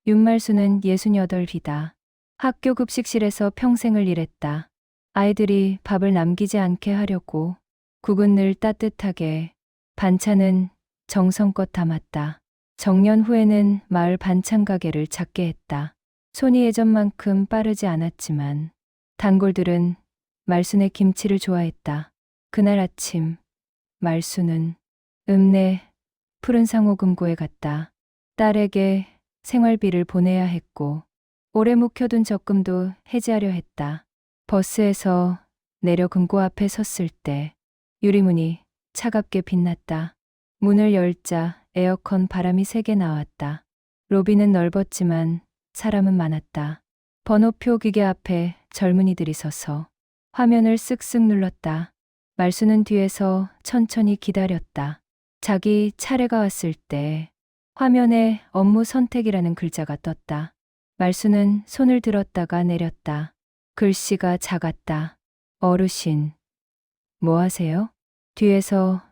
윤말수는 68이다. 학교 급식실에서 평생을 일했다. 아이들이 밥을 남기지 않게 하려고 국은 늘 따뜻하게, 반찬은 정성껏 담았다. 정년 후에는 마을 반찬 가게를 찾게 했다. 손이 예전만큼 빠르지 않았지만 단골들은 말순의 김치를 좋아했다. 그날 아침 말순은 읍내 푸른 상호 금고에 갔다. 딸에게 생활비를 보내야 했고 오래 묵혀둔 적금도 해지하려 했다. 버스에서 내려 금고 앞에 섰을 때 유리문이 차갑게 빛났다. 문을 열자 에어컨 바람이 세게 나왔다. 로비는 넓었지만 사람은 많았다. 번호표 기계 앞에 젊은이들이 서서 화면을 쓱쓱 눌렀다. 말수는 뒤에서 천천히 기다렸다. 자기 차례가 왔을 때 화면에 업무 선택이라는 글자가 떴다. 말수는 손을 들었다가 내렸다. 글씨가 작았다. 어르신, 뭐 하세요? 뒤에서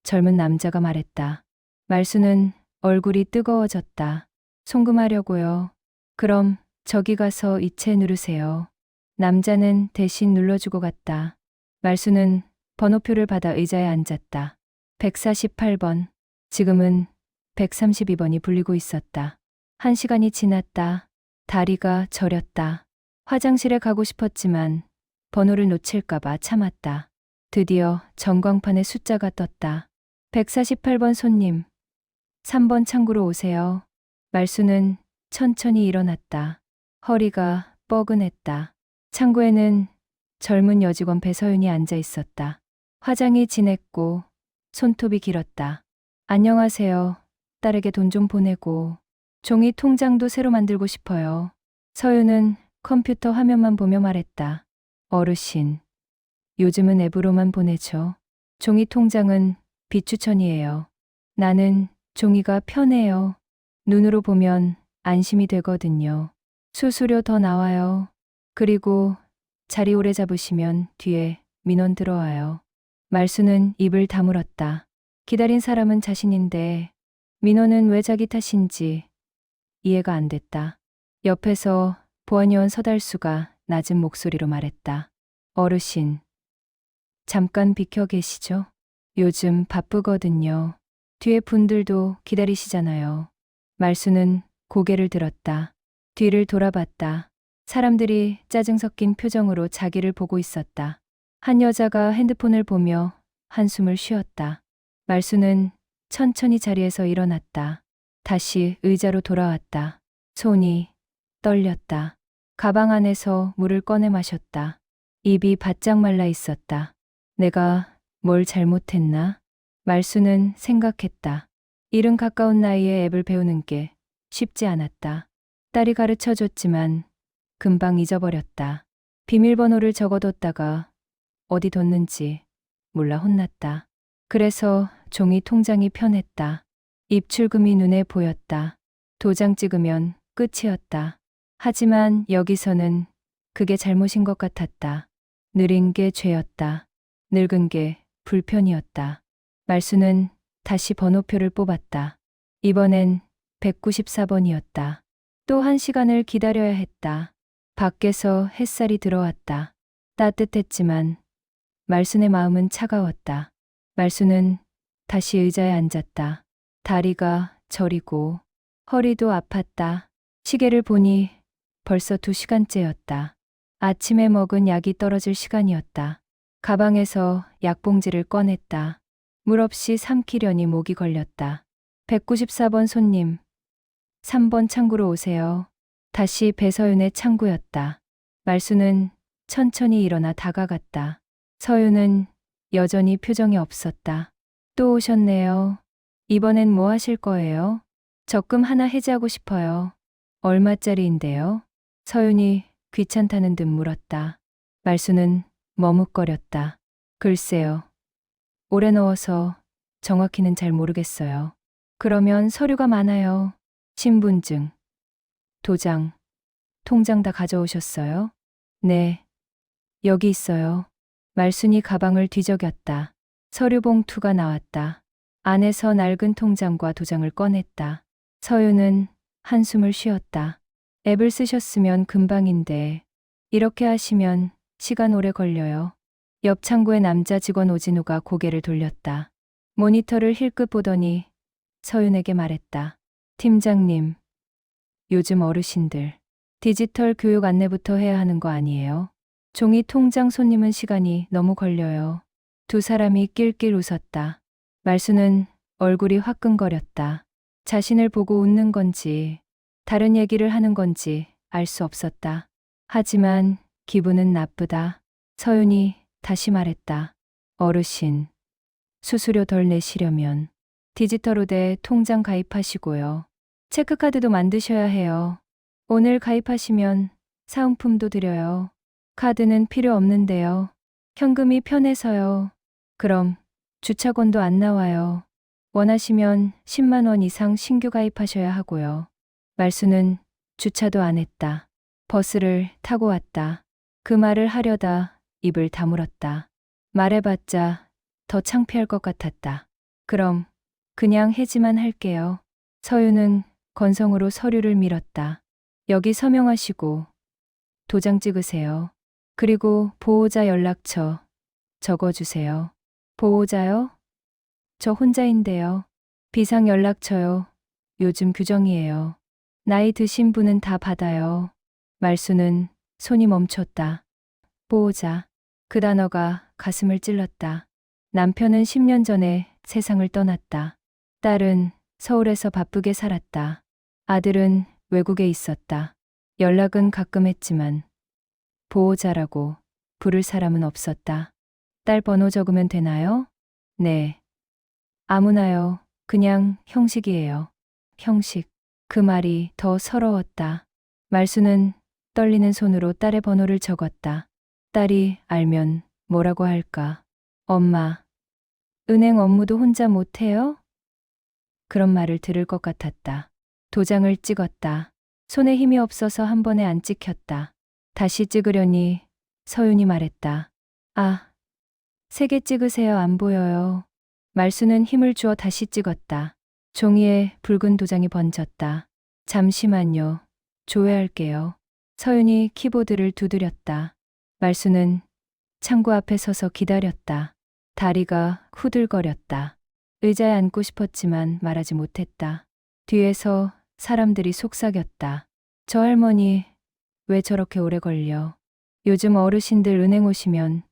젊은 남자가 말했다. 말수는 얼굴이 뜨거워졌다. 송금하려고요. 그럼 저기 가서 이체 누르세요. 남자는 대신 눌러주고 갔다. 말수는 번호표를 받아 의자에 앉았다. 148번. 지금은 132번이 불리고 있었다. 1시간이 지났다. 다리가 저렸다. 화장실에 가고 싶었지만 번호를 놓칠까봐 참았다. 드디어 전광판에 숫자가 떴다. 148번 손님. 3번 창구로 오세요. 말수는 천천히 일어났다. 허리가 뻐근했다. 창구에는 젊은 여직원 배서윤이 앉아 있었다. 화장이 진했고 손톱이 길었다. 안녕하세요. 딸에게 돈 좀 보내고 종이 통장도 새로 만들고 싶어요. 서윤은 컴퓨터 화면만 보며 말했다. 어르신, 요즘은 앱으로만 보내죠. 종이 통장은 비추천이에요. 나는 종이가 편해요. 눈으로 보면 안심이 되거든요. 수수료 더 나와요. 그리고 자리 오래 잡으시면 뒤에 민원 들어와요. 말수는 입을 다물었다. 기다린 사람은 자신인데 민원은 왜 자기 탓인지 이해가 안 됐다. 옆에서 보안요원 서달수가 낮은 목소리로 말했다. 어르신, 잠깐 비켜 계시죠? 요즘 바쁘거든요. 뒤에 분들도 기다리시잖아요. 말수는 고개를 들었다. 뒤를 돌아봤다. 사람들이 짜증 섞인 표정으로 자기를 보고 있었다. 한 여자가 핸드폰을 보며 한숨을 쉬었다. 말수는 천천히 자리에서 일어났다. 다시 의자로 돌아왔다. 손이 떨렸다. 가방 안에서 물을 꺼내 마셨다. 입이 바짝 말라 있었다. 내가 뭘 잘못했나? 말수는 생각했다. 이른 가까운 나이에 앱을 배우는 게 쉽지 않았다. 딸이 가르쳐 줬지만 금방 잊어버렸다. 비밀번호를 적어뒀다가 어디 뒀는지 몰라 혼났다. 그래서 종이 통장이 편했다. 입출금이 눈에 보였다. 도장 찍으면 끝이었다. 하지만 여기서는 그게 잘못인 것 같았다. 느린 게 죄였다. 늙은 게 불편이었다. 말수는 다시 번호표를 뽑았다. 이번엔 194번이었다. 또 1시간을 기다려야 했다. 밖에서 햇살이 들어왔다. 따뜻했지만 말순의 마음은 차가웠다. 말순은 다시 의자에 앉았다. 다리가 저리고 허리도 아팠다. 시계를 보니 벌써 2시간째였다. 아침에 먹은 약이 떨어질 시간이었다. 가방에서 약봉지를 꺼냈다. 물 없이 삼키려니 목이 걸렸다. 194번 손님, 3번 창구로 오세요. 다시 배서윤의 창구였다. 말수는 천천히 일어나 다가갔다. 서윤은 여전히 표정이 없었다. 또 오셨네요. 이번엔 뭐 하실 거예요? 적금 하나 해지하고 싶어요. 얼마짜리인데요? 서윤이 귀찮다는 듯 물었다. 말수는 머뭇거렸다. 글쎄요. 오래 넣어서 정확히는 잘 모르겠어요. 그러면 서류가 많아요. 신분증, 도장, 통장 다 가져오셨어요? 네. 여기 있어요. 말순이 가방을 뒤적였다. 서류 봉투가 나왔다. 안에서 낡은 통장과 도장을 꺼냈다. 서윤은 한숨을 쉬었다. 앱을 쓰셨으면 금방인데 이렇게 하시면 시간 오래 걸려요. 옆 창구의 남자 직원 오진우가 고개를 돌렸다. 모니터를 힐끗 보더니 서윤에게 말했다. 팀장님, 요즘 어르신들 디지털 교육 안내부터 해야 하는 거 아니에요? 종이 통장 손님은 시간이 너무 걸려요. 두 사람이 낄낄 웃었다. 말수는 얼굴이 화끈거렸다. 자신을 보고 웃는 건지 다른 얘기를 하는 건지 알 수 없었다. 하지만 기분은 나쁘다. 서윤이 다시 말했다. 어르신, 수수료 덜 내시려면 디지털우대 통장 가입하시고요. 체크카드도 만드셔야 해요. 오늘 가입하시면 사은품도 드려요. 카드는 필요 없는데요. 현금이 편해서요. 그럼 주차권도 안 나와요. 원하시면 10만 원 이상 신규 가입하셔야 하고요. 말수는 주차도 안 했다. 버스를 타고 왔다. 그 말을 하려다 입을 다물었다. 말해봤자 더 창피할 것 같았다. 그럼 그냥 해지만 할게요. 서윤은 건성으로 서류를 밀었다. 여기 서명하시고 도장 찍으세요. 그리고 보호자 연락처 적어주세요. 보호자요? 저 혼자인데요. 비상 연락처요. 요즘 규정이에요. 나이 드신 분은 다 받아요. 말수는 손이 멈췄다. 보호자. 그 단어가 가슴을 찔렀다. 남편은 10년 전에 세상을 떠났다. 딸은 서울에서 바쁘게 살았다. 아들은 외국에 있었다. 연락은 가끔 했지만 보호자라고 부를 사람은 없었다. 딸 번호 적으면 되나요? 네. 아무나요. 그냥 형식이에요. 형식. 그 말이 더 서러웠다. 말수는 떨리는 손으로 딸의 번호를 적었다. 딸이 알면 뭐라고 할까? 엄마, 은행 업무도 혼자 못해요? 그런 말을 들을 것 같았다. 도장을 찍었다. 손에 힘이 없어서 한 번에 안 찍혔다. 다시 찍으려니 서윤이 말했다. 아, 3개 찍으세요. 안 보여요. 말수는 힘을 주어 다시 찍었다. 종이에 붉은 도장이 번졌다. 잠시만요. 조회할게요. 서윤이 키보드를 두드렸다. 말수는 창구 앞에 서서 기다렸다. 다리가 후들거렸다. 의자에 앉고 싶었지만 말하지 못했다. 뒤에서 사람들이 속삭였다. 저 할머니 왜 저렇게 오래 걸려? 요즘 어르신들 은행 오시면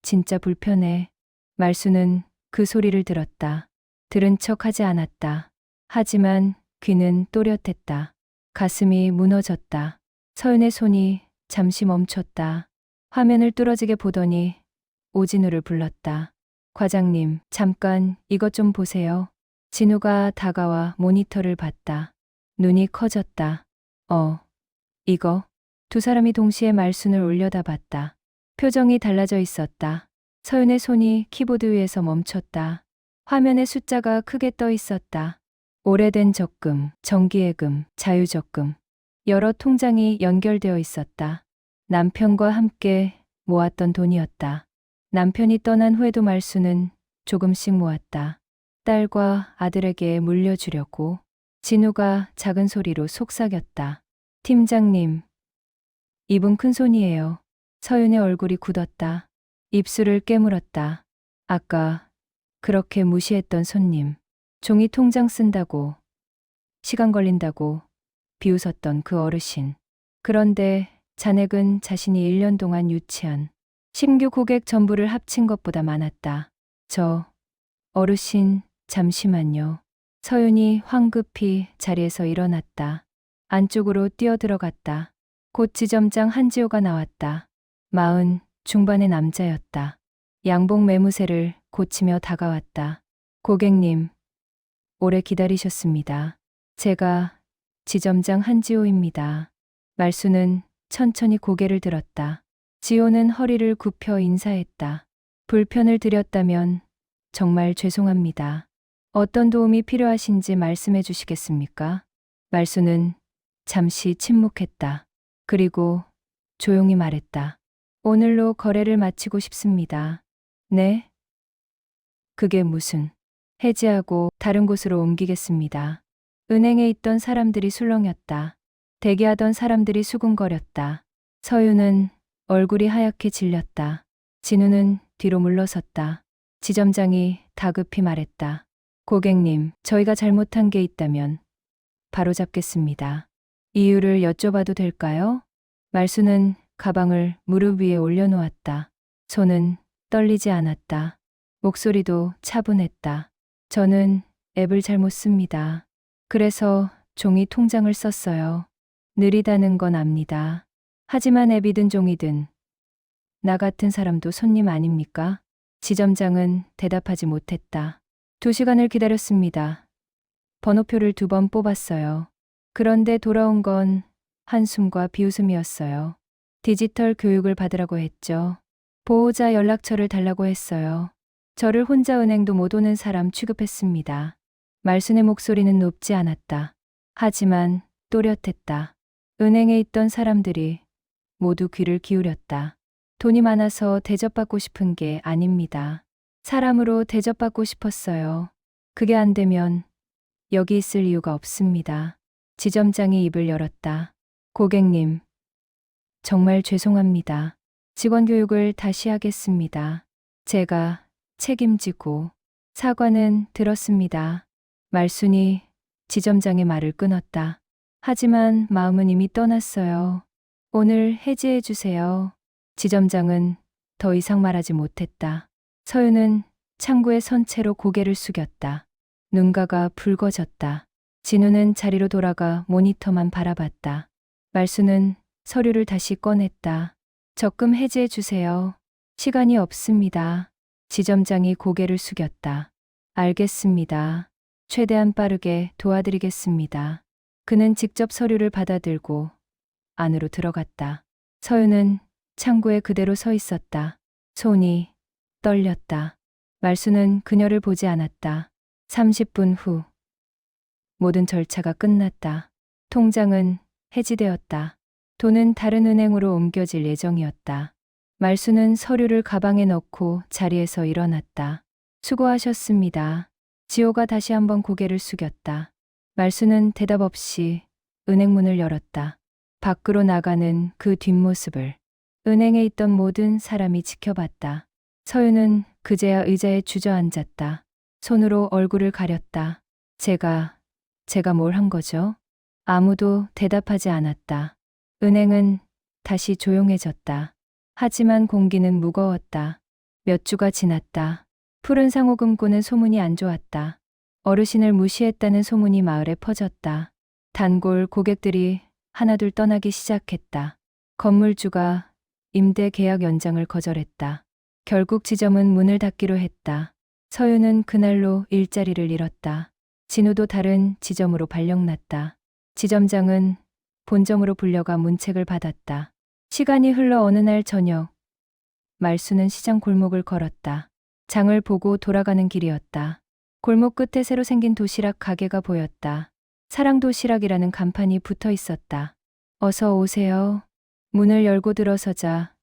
진짜 불편해. 말수는 그 소리를 들었다. 들은 척 하지 않았다. 하지만 귀는 또렷했다. 가슴이 무너졌다. 서윤의 손이 잠시 멈췄다. 화면을 뚫어지게 보더니 오진우를 불렀다. 과장님, 잠깐 이것 좀 보세요. 진우가 다가와 모니터를 봤다. 눈이 커졌다. 이거. 두 사람이 동시에 말순을 올려다봤다. 표정이 달라져 있었다. 서윤의 손이 키보드 위에서 멈췄다. 화면에 숫자가 크게 떠 있었다. 오래된 적금, 정기예금, 자유적금. 여러 통장이 연결되어 있었다. 남편과 함께 모았던 돈이었다. 남편이 떠난 후에도 말수는 조금씩 모았다. 딸과 아들에게 물려주려고. 진우가 작은 소리로 속삭였다. 팀장님, 이분 큰손이에요. 서윤의 얼굴이 굳었다. 입술을 깨물었다. 아까 그렇게 무시했던 손님. 종이 통장 쓴다고, 시간 걸린다고 비웃었던 그 어르신. 그런데 잔액은 자신이 1년 동안 유치한 신규 고객 전부를 합친 것보다 많았다. 저 어르신 잠시만요. 서윤이 황급히 자리에서 일어났다. 안쪽으로 뛰어들어갔다. 곧 지점장 한지호가 나왔다. 40 중반의 남자였다. 양복 매무새를 고치며 다가왔다. 고객님, 오래 기다리셨습니다. 제가 지점장 한지호입니다. 말수는 천천히 고개를 들었다. 지호는 허리를 굽혀 인사했다. 불편을 드렸다면 정말 죄송합니다. 어떤 도움이 필요하신지 말씀해 주시겠습니까? 말수는 잠시 침묵했다. 그리고 조용히 말했다. 오늘로 거래를 마치고 싶습니다. 네? 그게 무슨? 해지하고 다른 곳으로 옮기겠습니다. 은행에 있던 사람들이 술렁였다. 대기하던 사람들이 수군거렸다. 서유는 얼굴이 하얗게 질렸다. 진우는 뒤로 물러섰다. 지점장이 다급히 말했다. 고객님, 저희가 잘못한 게 있다면 바로잡겠습니다. 이유를 여쭤봐도 될까요? 말수는 가방을 무릎 위에 올려놓았다. 손은 떨리지 않았다. 목소리도 차분했다. 저는 앱을 잘못 씁니다. 그래서 종이 통장을 썼어요. 느리다는 건 압니다. 하지만 앱이든 종이든 나 같은 사람도 손님 아닙니까? 지점장은 대답하지 못했다. 2시간을 기다렸습니다. 번호표를 2번 뽑았어요. 그런데 돌아온 건 한숨과 비웃음이었어요. 디지털 교육을 받으라고 했죠. 보호자 연락처를 달라고 했어요. 저를 혼자 은행도 못 오는 사람 취급했습니다. 말순의 목소리는 높지 않았다. 하지만 또렷했다. 은행에 있던 사람들이 모두 귀를 기울였다. 돈이 많아서 대접받고 싶은 게 아닙니다. 사람으로 대접받고 싶었어요. 그게 안 되면 여기 있을 이유가 없습니다. 지점장이 입을 열었다. 고객님, 정말 죄송합니다. 직원 교육을 다시 하겠습니다. 제가 책임지고 사과는 들었습니다. 말순이 지점장의 말을 끊었다. 하지만 마음은 이미 떠났어요. 오늘 해지해 주세요. 지점장은 더 이상 말하지 못했다. 서유는 창구에 선 채로 고개를 숙였다. 눈가가 붉어졌다. 진우는 자리로 돌아가 모니터만 바라봤다. 말수는 서류를 다시 꺼냈다. 적금 해지해 주세요. 시간이 없습니다. 지점장이 고개를 숙였다. 알겠습니다. 최대한 빠르게 도와드리겠습니다. 그는 직접 서류를 받아들고 안으로 들어갔다. 서유는 창구에 그대로 서 있었다. 손이 떨렸다. 말수는 그녀를 보지 않았다. 30분 후 모든 절차가 끝났다. 통장은 해지되었다. 돈은 다른 은행으로 옮겨질 예정이었다. 말수는 서류를 가방에 넣고 자리에서 일어났다. 수고하셨습니다. 지호가 다시 한번 고개를 숙였다. 말수는 대답 없이 은행 문을 열었다. 밖으로 나가는 그 뒷모습을 은행에 있던 모든 사람이 지켜봤다. 서유는 그제야 의자에 주저앉았다. 손으로 얼굴을 가렸다. 제가 뭘 한 거죠? 아무도 대답하지 않았다. 은행은 다시 조용해졌다. 하지만 공기는 무거웠다. 몇 주가 지났다. 푸른 상호금고는 소문이 안 좋았다. 어르신을 무시했다는 소문이 마을에 퍼졌다. 단골 고객들이 하나둘 떠나기 시작했다. 건물주가 임대 계약 연장을 거절했다. 결국 지점은 문을 닫기로 했다. 서유는 그날로 일자리를 잃었다. 진우도 다른 지점으로 발령났다. 지점장은 본점으로 불려가 문책을 받았다. 시간이 흘러 어느 날 저녁, 말수는 시장 골목을 걸었다. 장을 보고 돌아가는 길이었다. 골목 끝에 새로 생긴 도시락 가게가 보였다. 사랑도시락이라는 간판이 붙어 있었다. 어서 오세요. 문을 열고 들어서자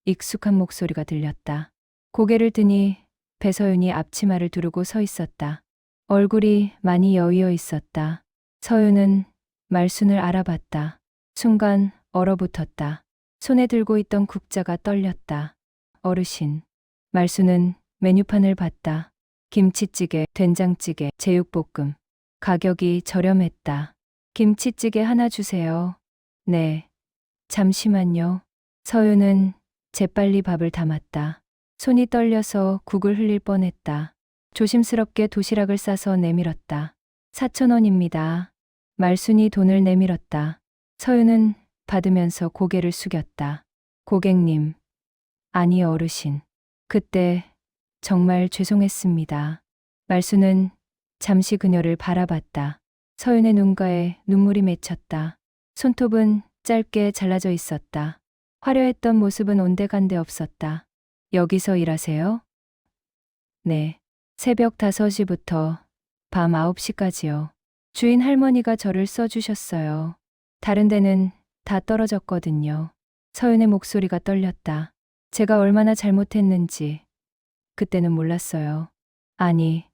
익숙한 목소리가 들렸다. 고개를 드니 배서윤이 앞치마를 두르고 서 있었다. 얼굴이 많이 여위어 있었다. 서윤은 말순을 알아봤다. 순간 얼어붙었다. 손에 들고 있던 국자가 떨렸다. 어르신. 말순은 메뉴판을 봤다. 김치찌개, 된장찌개, 제육볶음. 가격이 저렴했다. 김치찌개 하나 주세요. 네. 잠시만요. 서윤은 재빨리 밥을 담았다. 손이 떨려서 국을 흘릴 뻔했다. 조심스럽게 도시락을 싸서 내밀었다. 4,000원입니다. 말순이 돈을 내밀었다. 서윤은 받으면서 고개를 숙였다. 고객님. 아니 어르신. 그때 정말 죄송했습니다. 말순은 잠시 그녀를 바라봤다. 서윤의 눈가에 눈물이 맺혔다. 손톱은 짧게 잘라져 있었다. 화려했던 모습은 온데간데 없었다. 여기서 일하세요? 네. 새벽 5시부터 밤 9시까지요. 주인 할머니가 저를 써주셨어요. 다른 데는 다 떨어졌거든요. 서윤의 목소리가 떨렸다. 제가 얼마나 잘못했는지 그때는 몰랐어요. 아니,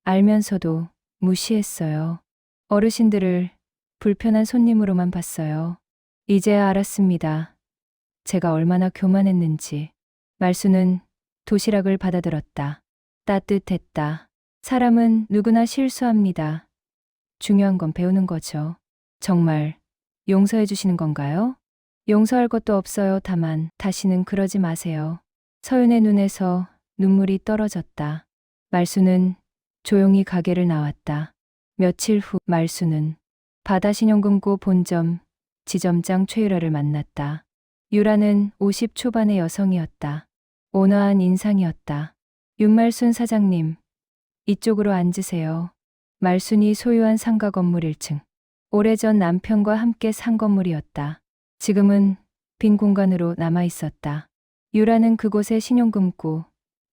알면서도 무시했어요. 어르신들을 불편한 손님으로만 봤어요. 이제야 알았습니다. 제가 얼마나 교만했는지. 말수는 도시락을 받아들었다. 따뜻했다. 사람은 누구나 실수합니다. 중요한 건 배우는 거죠. 정말 용서해 주시는 건가요? 용서할 것도 없어요. 다만 다시는 그러지 마세요. 서윤의 눈에서 눈물이 떨어졌다. 말수는 조용히 가게를 나왔다. 며칠 후 말수는 바다신용금고 본점 지점장 최유라를 만났다. 유라는 50 초반의 여성이었다. 온화한 인상이었다. 윤말순 사장님, 이쪽으로 앉으세요. 말순이 소유한 상가 건물 1층. 오래전 남편과 함께 산 건물이었다. 지금은 빈 공간으로 남아 있었다. 유라는 그곳에 신용금고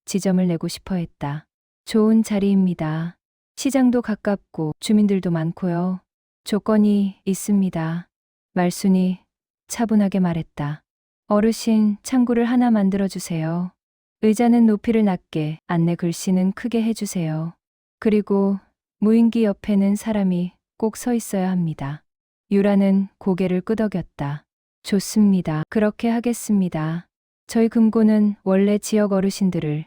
지점을 내고 싶어 했다. 좋은 자리입니다. 시장도 가깝고 주민들도 많고요. 조건이 있습니다. 말순이 차분하게 말했다. 어르신, 창구를 하나 만들어주세요. 의자는 높이를 낮게, 안내 글씨는 크게 해주세요. 그리고 무인기 옆에는 사람이 꼭 서 있어야 합니다. 유라는 고개를 끄덕였다. 좋습니다. 그렇게 하겠습니다. 저희 금고는 원래 지역 어르신들을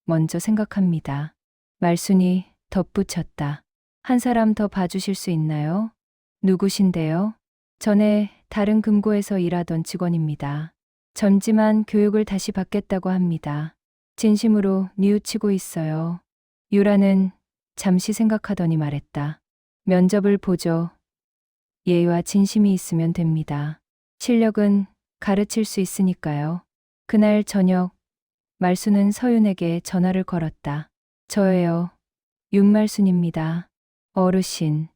먼저 생각합니다. 말순이 덧붙였다. 한 사람 더 봐주실 수 있나요? 누구신데요? 전에 다른 금고에서 일하던 직원입니다. 젊지만 교육을 다시 받겠다고 합니다. 진심으로 뉘우치고 있어요. 유라는 잠시 생각하더니 말했다. 면접을 보죠. 예의와 진심이 있으면 됩니다. 실력은 가르칠 수 있으니까요. 그날 저녁 말수는 서윤에게 전화를 걸었다. 저예요. 윤말순입니다. 어르신.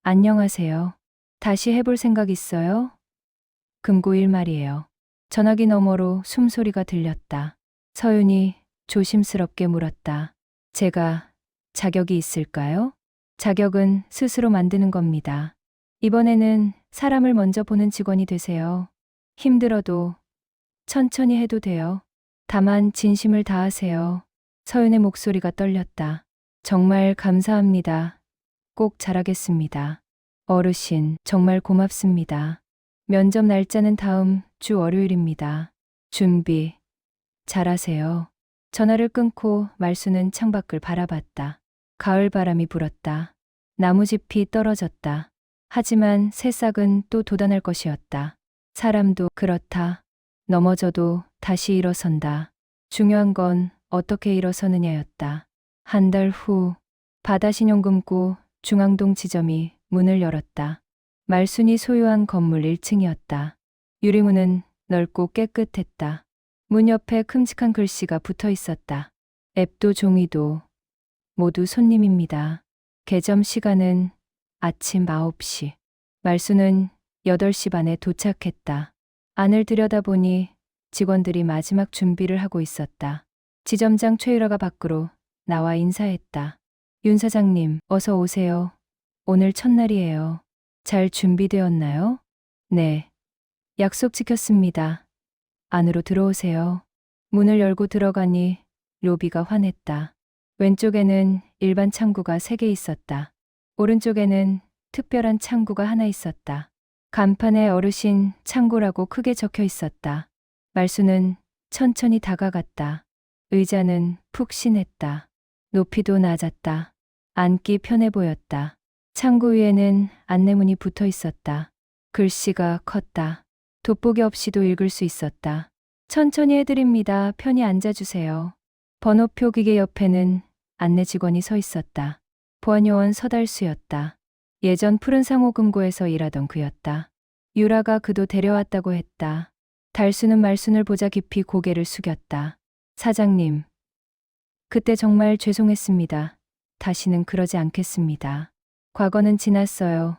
안녕하세요. 다시 해볼 생각 있어요? 금고일 말이에요. 전화기 너머로 숨소리가 들렸다. 서윤이 조심스럽게 물었다. 제가 자격이 있을까요? 자격은 스스로 만드는 겁니다. 이번에는 사람을 먼저 보는 직원이 되세요. 힘들어도 천천히 해도 돼요. 다만 진심을 다하세요. 서윤의 목소리가 떨렸다. 정말 감사합니다. 꼭 잘하겠습니다. 어르신, 정말 고맙습니다. 면접 날짜는 다음 주 월요일입니다. 준비 잘하세요. 전화를 끊고 말수는 창밖을 바라봤다. 가을 바람이 불었다. 나무짚이 떨어졌다. 하지만 새싹은 또 돋아날 것이었다. 사람도 그렇다. 넘어져도 다시 일어선다. 중요한 건 어떻게 일어서느냐였다. 한 달 후 바다신용금고 중앙동 지점이 문을 열었다. 말순이 소유한 건물 1층이었다. 유리문은 넓고 깨끗했다. 문 옆에 큼직한 글씨가 붙어 있었다. 앱도 종이도 모두 손님입니다. 개점 시간은 아침 9시. 말수는 8시 반에 도착했다. 안을 들여다보니 직원들이 마지막 준비를 하고 있었다. 지점장 최유라가 밖으로 나와 인사했다. 윤 사장님, 어서 오세요. 오늘 첫날이에요. 잘 준비되었나요? 네. 약속 지켰습니다. 안으로 들어오세요. 문을 열고 들어가니 로비가 환했다. 왼쪽에는 일반 창구가 3개 있었다. 오른쪽에는 특별한 창구가 하나 있었다. 간판에 어르신 창구라고 크게 적혀 있었다. 말수는 천천히 다가갔다. 의자는 푹신했다. 높이도 낮았다. 앉기 편해 보였다. 창구 위에는 안내문이 붙어 있었다. 글씨가 컸다. 돋보기 없이도 읽을 수 있었다. 천천히 해드립니다. 편히 앉아주세요. 번호표 기계 옆에는 안내 직원이 서 있었다. 보안요원 서달수였다. 예전 푸른 상호 금고에서 일하던 그였다. 유라가 그도 데려왔다고 했다. 달수는 말순을 보자 깊이 고개를 숙였다. 사장님, 그때 정말 죄송했습니다. 다시는 그러지 않겠습니다. 과거는 지났어요.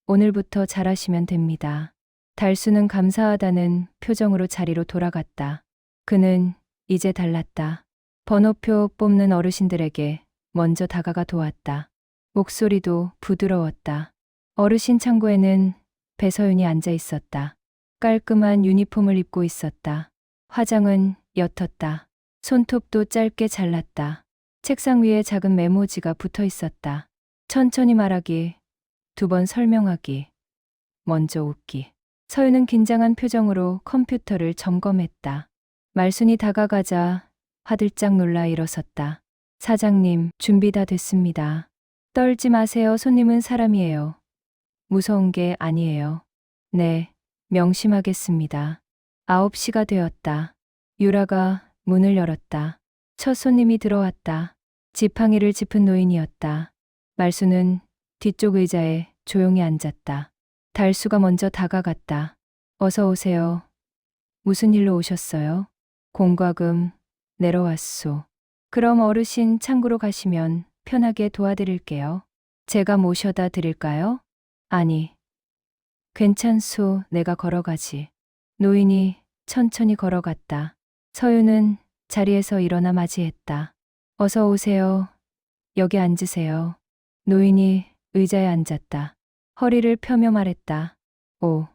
오늘부터 잘하시면 됩니다. 달수는 감사하다는 표정으로 자리로 돌아갔다. 그는 이제 달랐다. 번호표 뽑는 어르신들에게 먼저 다가가 도왔다. 목소리도 부드러웠다. 어르신 창고에는 배서윤이 앉아 있었다. 깔끔한 유니폼을 입고 있었다. 화장은 옅었다. 손톱도 짧게 잘랐다. 책상 위에 작은 메모지가 붙어 있었다. 천천히 말하기, 두 번 설명하기, 먼저 웃기. 서윤은 긴장한 표정으로 컴퓨터를 점검했다. 말순이 다가가자 화들짝 놀라 일어섰다. 사장님, 준비 다 됐습니다. 떨지 마세요. 손님은 사람이에요. 무서운 게 아니에요. 네, 명심하겠습니다. 9시가 되었다. 유라가 문을 열었다. 첫 손님이 들어왔다. 지팡이를 짚은 노인이었다. 말수는 뒤쪽 의자에 조용히 앉았다. 달수가 먼저 다가갔다. 어서 오세요. 무슨 일로 오셨어요? 공과금 내려왔소. 그럼 어르신 창구로 가시면 편하게 도와드릴게요. 제가 모셔다 드릴까요? 아니, 괜찮소. 내가 걸어가지. 노인이 천천히 걸어갔다. 서윤은 자리에서 일어나 맞이했다. 어서 오세요. 여기 앉으세요. 노인이 의자에 앉았다. 허리를 펴며 말했다. 오,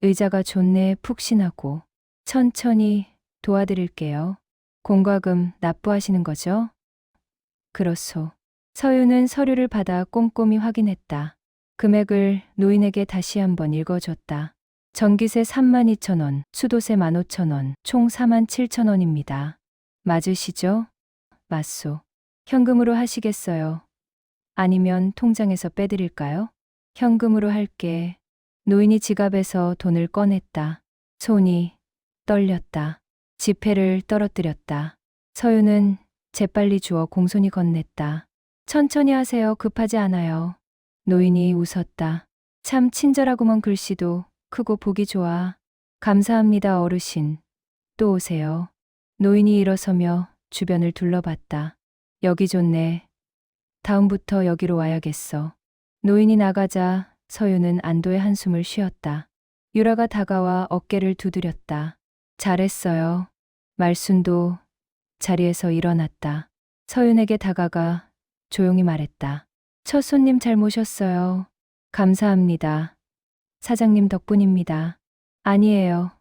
의자가 좋네. 푹신하고. 천천히 도와드릴게요. 공과금 납부하시는 거죠? 그렇소. 서윤은 서류를 받아 꼼꼼히 확인했다. 금액을 노인에게 다시 한번 읽어줬다. 전기세 32,000원, 수도세 15,000원, 총 47,000원입니다. 맞으시죠? 맞소. 현금으로 하시겠어요? 아니면 통장에서 빼드릴까요? 현금으로 할게. 노인이 지갑에서 돈을 꺼냈다. 손이 떨렸다. 지폐를 떨어뜨렸다. 서윤은 재빨리 주워 공손히 건넸다. 천천히 하세요. 급하지 않아요. 노인이 웃었다. 참 친절하구먼. 글씨도 크고 보기 좋아. 감사합니다 어르신. 또 오세요. 노인이 일어서며 주변을 둘러봤다. 여기 좋네. 다음부터 여기로 와야겠어. 노인이 나가자 서윤은 안도의 한숨을 쉬었다. 유라가 다가와 어깨를 두드렸다. 잘했어요. 말순도 자리에서 일어났다. 서윤에게 다가가 조용히 말했다. 첫 손님 잘 모셨어요. 감사합니다. 사장님 덕분입니다. 아니에요.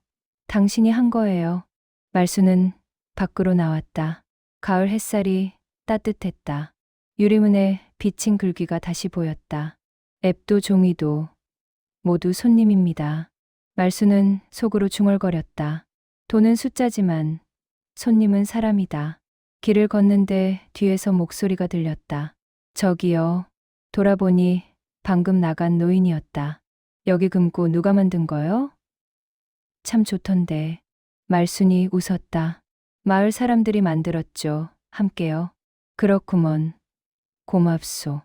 당신이 한 거예요. 말순은 밖으로 나왔다. 가을 햇살이 따뜻했다. 유리문에 비친 글귀가 다시 보였다. 앱도 종이도 모두 손님입니다. 말순은 속으로 중얼거렸다. 돈은 숫자지만 손님은 사람이다. 길을 걷는데 뒤에서 목소리가 들렸다. 저기요. 돌아보니 방금 나간 노인이었다. 여기 금고 누가 만든 거요? 참 좋던데. 말순이 웃었다. 마을 사람들이 만들었죠. 함께요. 그렇구먼. 고맙소.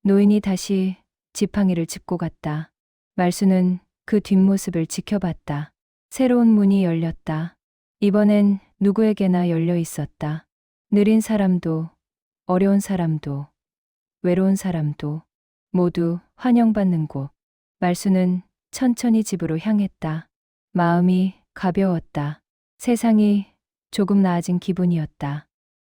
노인이 다시 지팡이를 짚고 갔다. 말순은 그 뒷모습을 지켜봤다. 새로운 문이 열렸다. 이번엔 누구에게나 열려 있었다. 느린 사람도, 어려운 사람도, 외로운 사람도 모두 환영받는 곳. 말순은 천천히 집으로 향했다. 마음이 가벼웠다. 세상이 조금 나아진 기분이었다.